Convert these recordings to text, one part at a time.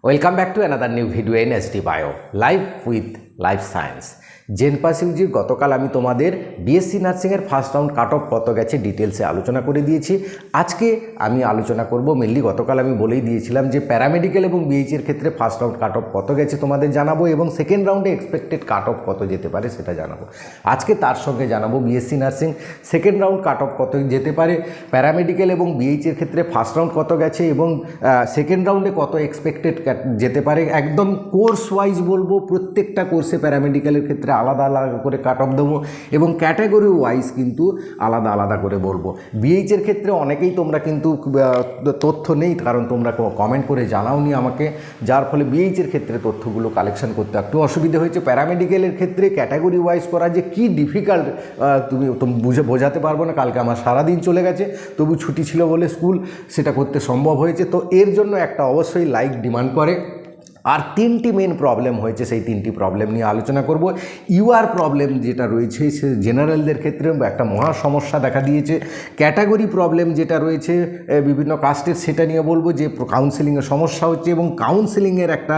Welcome back to another new video in SD Bio, Life with Life Science. জেনপাস ইউজির গতকাল আমি তোমাদের BSc নার্সিংয়ের first round cut off কত গেছে ডিটেলসে আলোচনা করে দিয়েছি। আজকে আমি আলোচনা করব মেনলি গতকাল আমি বলেই দিয়েছিলাম যে প্যারামেডিক্যাল এবং বিএইচের ক্ষেত্রে ফার্স্ট রাউন্ড কাট অফ কত গেছে তোমাদের জানাবো এবং সেকেন্ড রাউন্ডে এক্সপেক্টেড কাট অফ কত যেতে পারে সেটা জানাবো। আজকে তার সঙ্গে জানাবো BSc nursing second round cut off কত যেতে পারে, প্যারামেডিক্যাল এবং বিএইচের ক্ষেত্রে ফার্স্ট রাউন্ড কত গেছে এবং সেকেন্ড রাউন্ডে কত এক্সপেক্টেড যেতে পারে। একদম কোর্স ওয়াইজ বলবো, প্রত্যেকটা কোর্সে প্যারামেডিক্যালের ক্ষেত্রে আলাদা আলাদা করে কাট অফ দেবো এবং ক্যাটাগরি ওয়াইজ কিন্তু আলাদা আলাদা করে বলবো। বিএইচের ক্ষেত্রে অনেকেই তোমরা কিন্তু তথ্য নেই, কারণ তোমরা কমেন্ট করে জানাওনি আমাকে, যার ফলে বিএইচের ক্ষেত্রে তথ্যগুলো কালেকশন করতে একটু অসুবিধা হয়েছে। প্যারামেডিক্যালের ক্ষেত্রে ক্যাটাগরি ওয়াইজ করা যে কী ডিফিকাল্ট তুমি বোঝাতে পারবো না। কালকে আমার সারাদিন চলে গেছে, তবু ছুটি ছিল বলে স্কুল, সেটা করতে সম্ভব হয়েছে। তো এর জন্য একটা অবশ্যই লাইক ডিমান্ড করে। আর তিনটি মেন প্রবলেম হয়েছে, সেই তিনটি প্রবলেম নিয়ে আলোচনা করব। ইউআর প্রবলেম যেটা রয়েছে সে জেনারেলদের ক্ষেত্রে একটা মহা সমস্যা দেখা দিয়েছে। ক্যাটাগরি প্রবলেম যেটা রয়েছে বিভিন্ন কাস্টের, সেটা নিয়ে বলবো যে কাউন্সেলিংয়ের সমস্যা হচ্ছে এবং কাউন্সেলিংয়ের একটা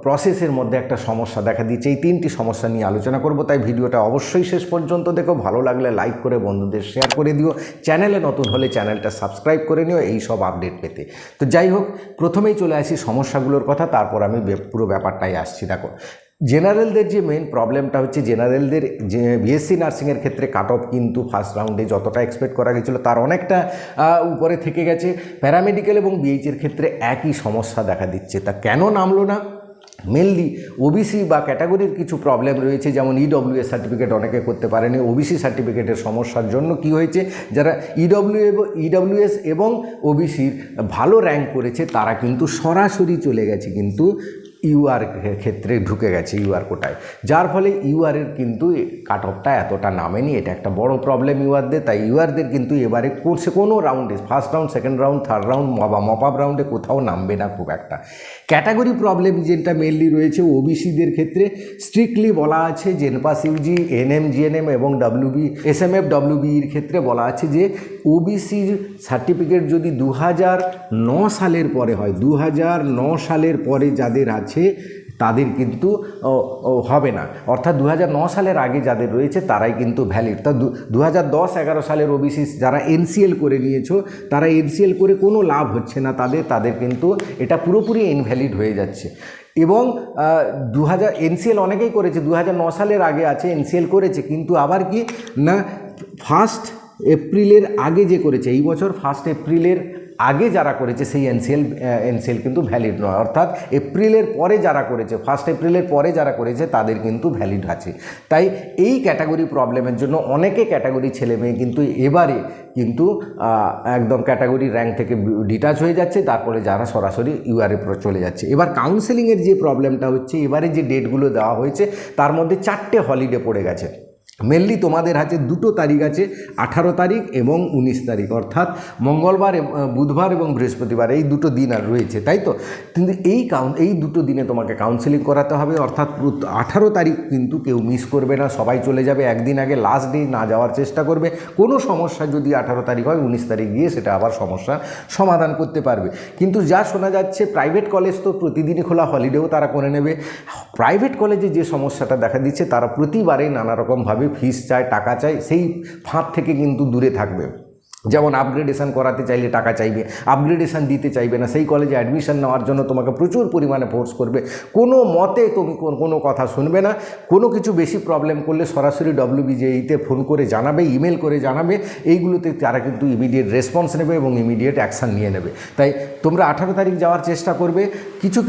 প্রসেসের মধ্যে একটা সমস্যা দেখা দিয়েছে। এই তিনটি সমস্যা নিয়ে আলোচনা করব, তাই ভিডিওটা অবশ্যই শেষ পর্যন্ত দেখো। ভালো লাগলে লাইক করে বন্ধুদের শেয়ার করে দিও, চ্যানেলে নতুন হলে চ্যানেলটা সাবস্ক্রাইব করে নিও এই সব আপডেট পেতে। তো যাই হোক, প্রথমেই চলে আসি সমস্যাগুলো কথা, তারপর আমি পুরো ব্যাপারটাই আসছি। দেখো, জেনারেলদের যে মেন প্রবলেমটা হচ্ছে, জেনারেলদের যে বিএসসি নার্সিংয়ের ক্ষেত্রে কাট অফ কিন্তু ফার্স্ট রাউন্ডে যতটা এক্সপেক্ট করা গেছিলো তার অনেকটা উপরে থেকে গেছে। প্যারামেডিক্যাল এবং বিএইচের ক্ষেত্রে একই সমস্যা দেখা দিচ্ছে। তা কেন নামলো না? মেনলি ওবিসি বা ক্যাটাগরির কিছু প্রবলেম রয়েছে, যেমন ইডব্লিউএস সার্টিফিকেট অনেকে করতে পারেনি। ওবিসি সার্টিফিকেটের সমস্যার জন্য কি হয়েছে, যারা ইডব্লিউএস এবং ওবিসির ভালো র্যাঙ্ক করেছে তারা কিন্তু সরাসরি চলে গেছে কিন্তু ইউআর ক্ষেত্রে ঢুকে গেছে ইউআর কোটায়, যার ফলে ইউআরের কিন্তু কাট অফটা এতটা নামেনি। এটা একটা বড় প্রবলেম ইউআরদের। তাই ইউআরদের কিন্তু এবারে কোর্সে কোনো রাউন্ডে, first round, second round, third round বা মপ আপ রাউন্ডে কোথাও নামবে না খুব একটা। ক্যাটাগরি প্রবলেম যেটা মেনলি রয়েছে ওবিসিদের ক্ষেত্রে, স্ট্রিক্টলি বলা আছে জেনপাস ইউজি, এনএম, জিএনএম এবং ডাব্লিউবি, এসএমএফ, ডাব্লিউবির ক্ষেত্রে বলা আছে যে ওবিসির সার্টিফিকেট যদি 2009 সালের পরে হয়, 2009 সালের পরে যাদের আছে তাদের কিন্তু হবে না, অর্থাৎ 2009 সালের আগে যাদের রয়েছে তারাই কিন্তু ভ্যালিড। তা 2010-11 সালের ওবিসি যারা এনসিএল করে নিয়েছো, তারা এনসিএল করে কোনো লাভ হচ্ছে না তাদের কিন্তু এটা পুরোপুরি ইনভ্যালিড হয়ে যাচ্ছে। এবং এনসিএল অনেকেই করেছে, 2009 সালের আগে আছে, এনসিএল করেছে, কিন্তু আবার কি না, 1 এপ্রিলের আগে যে করেছে, এই বছর 1 এপ্রিলের আগে যারা করেছে সেই এনসিএল কিন্তু ভ্যালিড নয়, অর্থাৎ এপ্রিলের পরে যারা করেছে, 1 এপ্রিলের পরে যারা করেছে তাদের কিন্তু ভ্যালিড আছে। তাই এই ক্যাটাগরি প্রবলেমের জন্য অনেকে ক্যাটাগরি ছেলেমেয়ে কিন্তু এবারে কিন্তু একদম ক্যাটাগরি র্যাঙ্ক থেকে ডিটাচ হয়ে যাচ্ছে, তারপরে যারা সরাসরি ইউআরএ চলে যাচ্ছে। এবার কাউন্সেলিংয়ের যে প্রবলেমটা হচ্ছে, এবারে যে ডেটগুলো দেওয়া হয়েছে তার মধ্যে 4টে হলিডে পড়ে গেছে। মেনলি তোমাদের হাতে 2টো তারিখ আছে, 18 তারিখ এবং 19 তারিখ, অর্থাৎ মঙ্গলবার, বুধবার এবং বৃহস্পতিবার, এই 2টো দিন আর রয়েছে, তাই তো। কিন্তু এই 2টো দিনে তোমাকে কাউন্সেলিং করাতে হবে, অর্থাৎ 18 তারিখ কিন্তু কেউ মিস করবে না, সবাই চলে যাবে একদিন আগে, লাস্ট ডে না যাওয়ার চেষ্টা করবে। কোনো সমস্যা যদি 18 তারিখ হয়, 19 তারিখ গিয়ে সেটা আবার সমস্যা সমাধান করতে পারবে। কিন্তু যা শোনা যাচ্ছে, প্রাইভেট কলেজ তো প্রতিদিনই খোলা, হলিডেও তারা করে নেবে। প্রাইভেট কলেজে যে সমস্যাটা দেখা দিচ্ছে, তারা প্রতিবারেই নানা রকমভাবে ফিস চায়, টাকা চায়, সেই ফাঁদ থেকে কিন্তু দূরে থাকবে। যেমন আপগ্রেডেশন করাতে চাইলে টাকা চাইবে, আপগ্রেডেশন দিতে চাইবে না, সেই কলেজে অ্যাডমিশন নেওয়ার জন্য তোমাকে প্রচুর পরিমাণে ফোর্স করবে, কোনো মতে তুমি কোনো কথা শুনবে না। কোনো কিছু বেশি প্রবলেম করলে সরাসরি ডব্লিউবিজেইতে ফোন করে জানাবে, ইমেল করে জানাবে, এইগুলোতে তারা কিন্তু ইমিডিয়েট রেসপন্স নেবে এবং ইমিডিয়েট অ্যাকশান নিয়ে নেবে। তাই তোমরা 18 তারিখ যাওয়ার চেষ্টা করবে। কিছু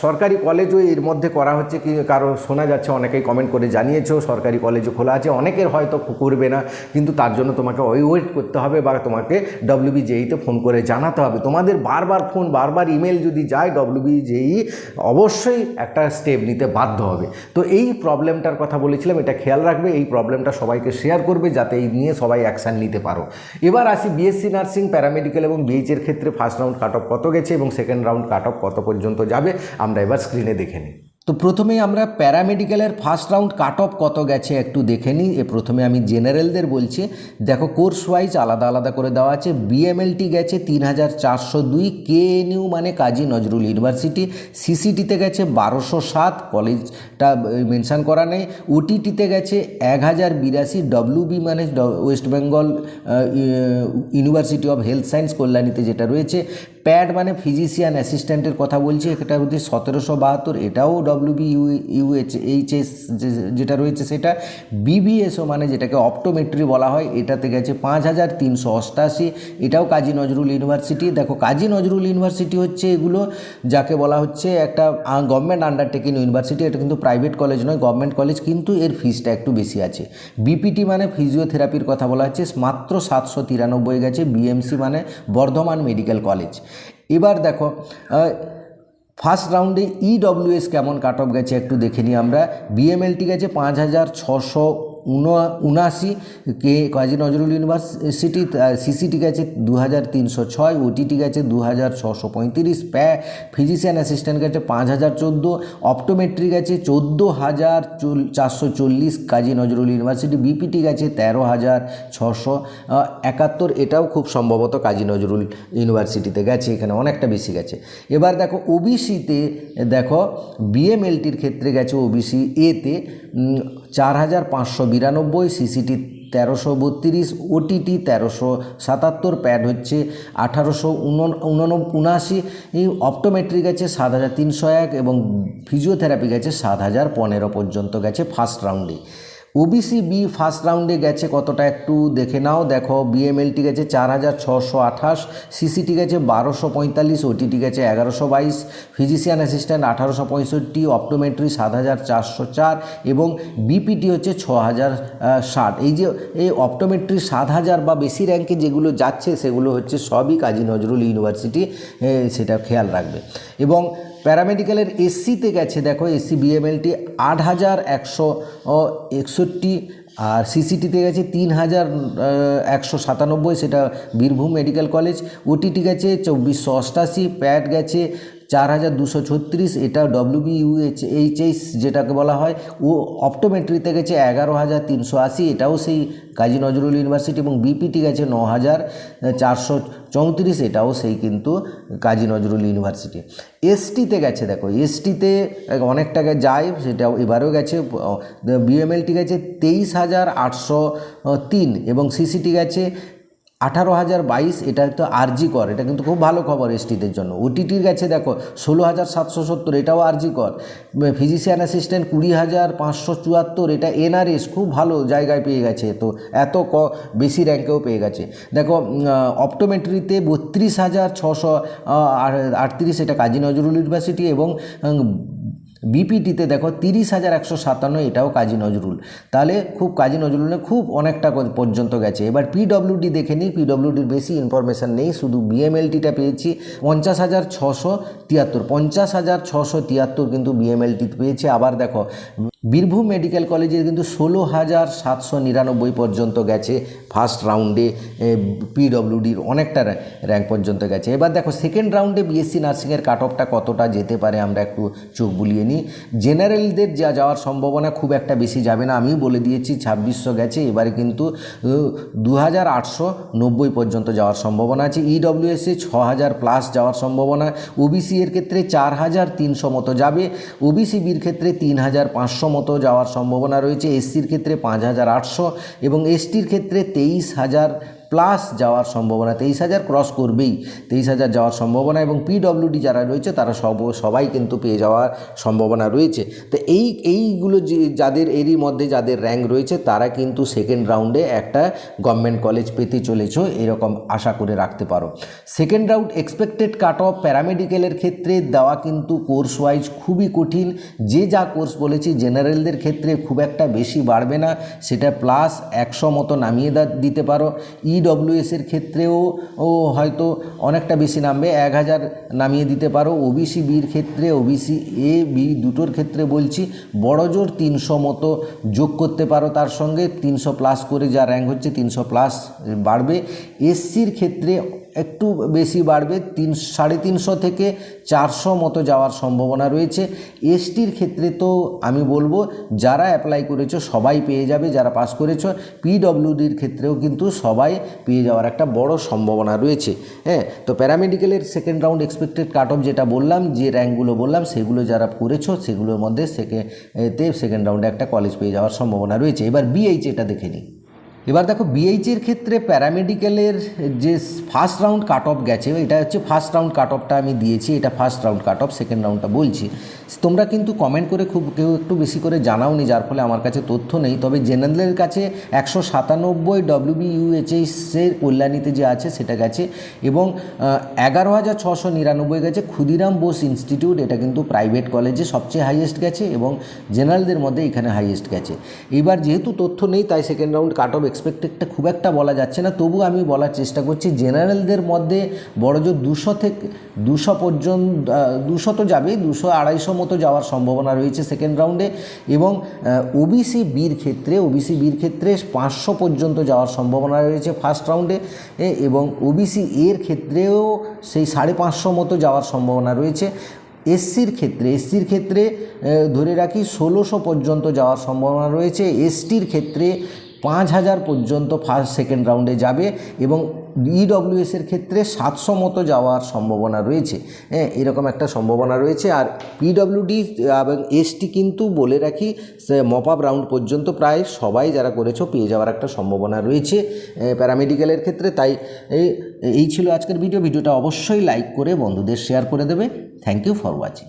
সরকারি কলেজও এর মধ্যে করা হচ্ছে, কি কারো শোনা যাচ্ছে, অনেকেই কমেন্ট করে জানিয়েছো সরকারি কলেজও খোলা আছে, অনেকের হয়তো করবে না, কিন্তু তার জন্য তোমাকে ওয়েট করতে হবে বা তোমাকে ডব্লিউবিজেইতে ফোন করে জানাতে হবে। তোমাদের বারবার ফোন, বারবার ইমেল যদি যায়, ডব্লিউবিজেই অবশ্যই একটা স্টেপ নিতে বাধ্য হবে। তো এই প্রবলেমটার কথা বলেছিলাম, এটা খেয়াল রাখবে, এই প্রবলেমটা সবাইকে শেয়ার করবে যাতে এই নিয়ে সবাই অ্যাকশান নিতে পারো। এবার আসি বিএসসি নার্সিং, প্যারামেডিক্যাল এবং বিএইচের ক্ষেত্রে ফার্স্ট রাউন্ড কাট অফ কত গেছে এবং সেকেন্ড রাউন্ড কাট অফ কত পর্যন্ত যাবে, আমরা এবার স্ক্রিনে দেখে নিই। তো প্রথমেই আমরা প্যারামেডিক্যালের ফার্স্ট রাউন্ড কাট অফ কত গেছে একটু দেখে নিই। প্রথমে আমি জেনারেলদের বলছি, দেখো কোর্স ওয়াইজ আলাদা আলাদা করে দেওয়া আছে। বিএমএলটি গেছে 3402, কেএনইউ মানে কাজী নজরুল ইউনিভার্সিটি, সিসিটিতে গেছে 1207, কলেজটা মেনশান করা নেই। ওটিটিতে গেছে 1082, ডব্লিউবি মানে West Bengal university of health science কল্যাণীতে যেটা রয়েছে। প্যাড মানে ফিজিশিয়ান অ্যাসিস্ট্যান্টের কথা বলছি, এটা হচ্ছে 1772, এটাও ডব্লিউবি এইচএস যেটা রয়েছে সেটা। বিবিএসও মানে যেটাকে অপটোমেট্রি বলা হয়, এটাতে গেছে 5388, এটাও কাজী নজরুল ইউনিভার্সিটি। দেখো কাজী নজরুল ইউনিভার্সিটি হচ্ছে এগুলো যাকে বলা হচ্ছে একটা গভর্নমেন্ট আন্ডারটেকিং ইউনিভার্সিটি, এটা কিন্তু প্রাইভেট কলেজ নয়, গভর্নমেন্ট কলেজ, কিন্তু এর ফিসটা একটু বেশি আছে। বিপিটি মানে ফিজিওথেরাপির কথা বলা হচ্ছে, মাত্র 793 গেছে। বিএমসি মানে বর্ধমান মেডিকেল কলেজ। এবার দেখো ফার্স্ট রাউন্ডে ইডব্লিউএস কেমন কাট অফ গেছে একটু দেখে নিই আমরা। বিএমএলটি গেছে 5679, কে কাজী নজরুল ইউনিভার্সিটি। সিসিটি গেছে 2306, ওটিটি গেছে 2635, ফিজিশিয়ান অ্যাসিস্ট্যান্ট গেছে 5014, অপটোমেট্রি গেছে 14440 কাজী নজরুল ইউনিভার্সিটি। বিপিটি গেছে 13671, এটাও খুব সম্ভবত কাজী নজরুল ইউনিভার্সিটিতে গেছে, এখানে অনেকটা বেশি গেছে। এবার দেখো ওবিসিতে, দেখো বিএমএলটির ক্ষেত্রে গেছে ওবিসি এতে 4592, সিসিটি 1332, ওটিটি 1377, প্যাড হচ্ছে 1879, অপটোমেট্রি গেছে 7301 এবং ফিজিওথেরাপি গেছে 7015 পর্যন্ত গেছে ফার্স্ট রাউন্ডে। ওবিসি বি ফার্স্ট রাউন্ডে গেছে কতটা একটু দেখে নাও। দেখো বিএমএলটি গেছে 4628, সিসিটি গেছে 1245, ওটিটি গেছে 1122, ফিজিশিয়ান অ্যাসিস্ট্যান্ট 1865, অপটোমেট্রি 7404 এবং বিপিটি হচ্ছে 6060। এই যে এই অপটোমেট্রি 7000 বা বেশি র্যাঙ্কে যেগুলো যাচ্ছে সেগুলো হচ্ছে সবই কাজী নজরুল ইউনিভার্সিটি, সেটা খেয়াল রাখবে। এবং প্যারামেডিক্যালের এসসিতে গেছে, দেখো এসসি বিএমএলটি 8161, আর সিসিটিতে গেছে 3197, সেটা বীরভূম মেডিকেল কলেজ। ওটিটি গেছে 2488, প্যাড গেছে 4236, এটা ডব্লিউবিইউএইচএস যেটাকে বলা হয়। ও অপটোমেট্রিতে গেছে 11380, এটাও সেই কাজী নজরুল ইউনিভার্সিটি। এবং বিপিটি গেছে 9434, এটাও সেই কিন্তু কাজী নজরুল ইউনিভার্সিটি। এসটিতে গেছে, দেখো এসটিতে অনেক টাকা যায়, সেটাও এবারেও গেছে। বিএমএলটি গেছে 23803 এবং সিসিটি গেছে 18022, এটা তো আরজি কর, এটা কিন্তু খুব ভালো খবর এসটিদের জন্য। ওটিটির গেছে দেখো 16770, এটাও আরজি কর। ফিজিশিয়ান অ্যাসিস্ট্যান্ট 20574, এটা এনআরএস, খুব ভালো জায়গায় পেয়ে গেছে, তো এত বেশি র্যাঙ্কেও পেয়ে গেছে। দেখো অপটোমেট্রিতে 32638, এটা কাজী নজরুল ইউনিভার্সিটি। এবং বিপিটিতে দেখো 30157, এটাও কাজী নজরুল। তাহলে খুব কাজী নজরুলে খুব অনেকটা পর্যন্ত গেছে। এবার পিডব্লিউডি দেখে নিই, পিডব্লিউডির বেশি ইনফরমেশান নেই, শুধু বিএমএলটিটা পেয়েছি 50,673, 50,673 কিন্তু বিএমএলটিতে পেয়েছে। আবার দেখো বীরভূম মেডিকেল কলেজের কিন্তু 16,799 পর্যন্ত গেছে ফার্স্ট রাউন্ডে, পিডব্লিউডির অনেকটা র্যাঙ্ক পর্যন্ত গেছে। এবার দেখো সেকেন্ড রাউন্ডে বিএসসি নার্সিংয়ের কাট অফটা কতটা যেতে পারে আমরা একটু চোখ বুলিয়ে নিই। জেনারেলদের যা যাওয়ার সম্ভাবনা খুব একটা বেশি যাবে না, আমিও বলে দিয়েছি 2600 গেছে, এবারে কিন্তু 2890 পর্যন্ত যাওয়ার সম্ভাবনা আছে। ইডব্লিউএসে 6000 প্লাস যাওয়ার সম্ভাবনা। ওবিসি এর ক্ষেত্রে 4300 মতো যাবে, ওবিসি বির ক্ষেত্রে 3500 মতো যাওয়ার সম্ভাবনা রয়েছে, এসসির ক্ষেত্রে 5800 এবং এসটির ক্ষেত্রে 23000 প্লাস যাওয়ার সম্ভাবনা, 23000 ক্রস করবেই, 23000 যাওয়ার সম্ভাবনা। এবং পিডব্লিউডি যারা রয়েছে তারা সবাই কিন্তু পেয়ে যাওয়ার সম্ভাবনা রয়েছে। তো এইগুলো যাদের এরই মধ্যে যাদের র্যাঙ্ক রয়েছে তারা কিন্তু সেকেন্ড রাউন্ডে একটা গভর্নমেন্ট কলেজ পেতে চলেছ, এরকম আশা করে রাখতে পারো। Second round expected cut off প্যারামেডিক্যালের ক্ষেত্রে দেওয়া কিন্তু কোর্স ওয়াইজ খুবই কঠিন। যে যা কোর্স বলেছি জেনারেলদের ক্ষেত্রে খুব একটা বেশি বাড়বে না, সেটা প্লাস 100 মতো নামিয়ে দিতে পারো। ইডব্লিউএসের ক্ষেত্রেও হয়তো অনেকটা বেশি নামবে, 1000 নামিয়ে দিতে পারো। ওবিসি বির ক্ষেত্রে, ওবিসি এ বি দুটোর ক্ষেত্রে বলছি বড় জোর 300 মতো যোগ করতে পারো, তার সঙ্গে 300 প্লাস করে যা র্যাঙ্ক হচ্ছে 300 প্লাস বাড়বে। এসসির ক্ষেত্রে একটু বেশি বাড়বে, 350 থেকে 400 মতো যাওয়ার সম্ভাবনা রয়েছে। এসটির ক্ষেত্রে তো আমি বলবো যারা অ্যাপ্লাই করেছো সবাই পেয়ে যাবে, যারা পাস করেছো। পিডব্লিউডির ক্ষেত্রেও কিন্তু সবাই পেয়ে যাওয়ার একটা বড় সম্ভাবনা রয়েছে। হ্যাঁ, তো প্যারামেডিক্যালের second round expected cut off যেটা বললাম, যে র্যাঙ্কগুলো বললাম সেগুলো যারা করেছো সেগুলোর মধ্যে সেকেন্ড রাউন্ডে একটা কলেজ পেয়ে যাওয়ার সম্ভাবনা রয়েছে। এবার বিএইচ এটা দেখে নিই। এবার দেখো বিএইচের ক্ষেত্রে প্যারামেডিক্যালের যে ফার্স্ট রাউন্ড কাট অফ গেছে, এটা হচ্ছে ফার্স্ট রাউন্ড কাট অফটা আমি দিয়েছি, এটা first round cut off, second রাউন্ডটা বলছি। তোমরা কিন্তু কমেন্ট করে কেউ একটু বেশি করে জানাওনি, যার ফলে আমার কাছে তথ্য নেই। তবে জেনারেলের কাছে 197 WBUHSের কল্যাণীতে যে আছে সেটা গেছে, এবং 11,699 গেছে ক্ষুদিরাম বোস ইনস্টিটিউট, এটা কিন্তু প্রাইভেট কলেজে সবচেয়ে হাইয়েস্ট গেছে, এবং জেনারেলদের মধ্যে এখানে হাইয়েস্ট গেছে। এবার যেহেতু তথ্য নেই তাই সেকেন্ড রাউন্ড কাট অফ এক্সপেক্টেডটা খুব একটা বলা যাচ্ছে না, তবু আমি বলার চেষ্টা করছি জেনারেলদের মধ্যে বড়জোর 200 থেকে 200 পর্যন্ত, 200 তো যাবেই, 200-250 মতো যাওয়ার সম্ভাবনা রয়েছে সেকেন্ড রাউন্ডে। এবং ওবিসি বির ক্ষেত্রে 500 পর্যন্ত যাওয়ার সম্ভাবনা রয়েছে ফার্স্ট রাউন্ডে, এবং ওবিসি এর ক্ষেত্রেও সেই 550 মতো যাওয়ার সম্ভাবনা রয়েছে। এসসির ক্ষেত্রে ধরে রাখি 1600 পর্যন্ত যাওয়ার সম্ভাবনা রয়েছে। এসটির ক্ষেত্রে 5000 পর্যন্ত সেকেন্ড রাউন্ডে যাবে, এবং ইডব্লিউএসের ক্ষেত্রে 700 মতো যাওয়ার সম্ভাবনা রয়েছে। হ্যাঁ, এরকম একটা সম্ভাবনা রয়েছে। আর পিডব্লিউডি এবং এসটি কিন্তু বলে রাখি মপ আপ রাউন্ড পর্যন্ত প্রায় সবাই যারা করেছো পেয়ে যাওয়ার একটা সম্ভাবনা রয়েছে প্যারামেডিক্যালের ক্ষেত্রে। তাই এই ছিল আজকের ভিডিওটা অবশ্যই লাইক করে বন্ধুদের শেয়ার করে দেবে। Thank you for watching.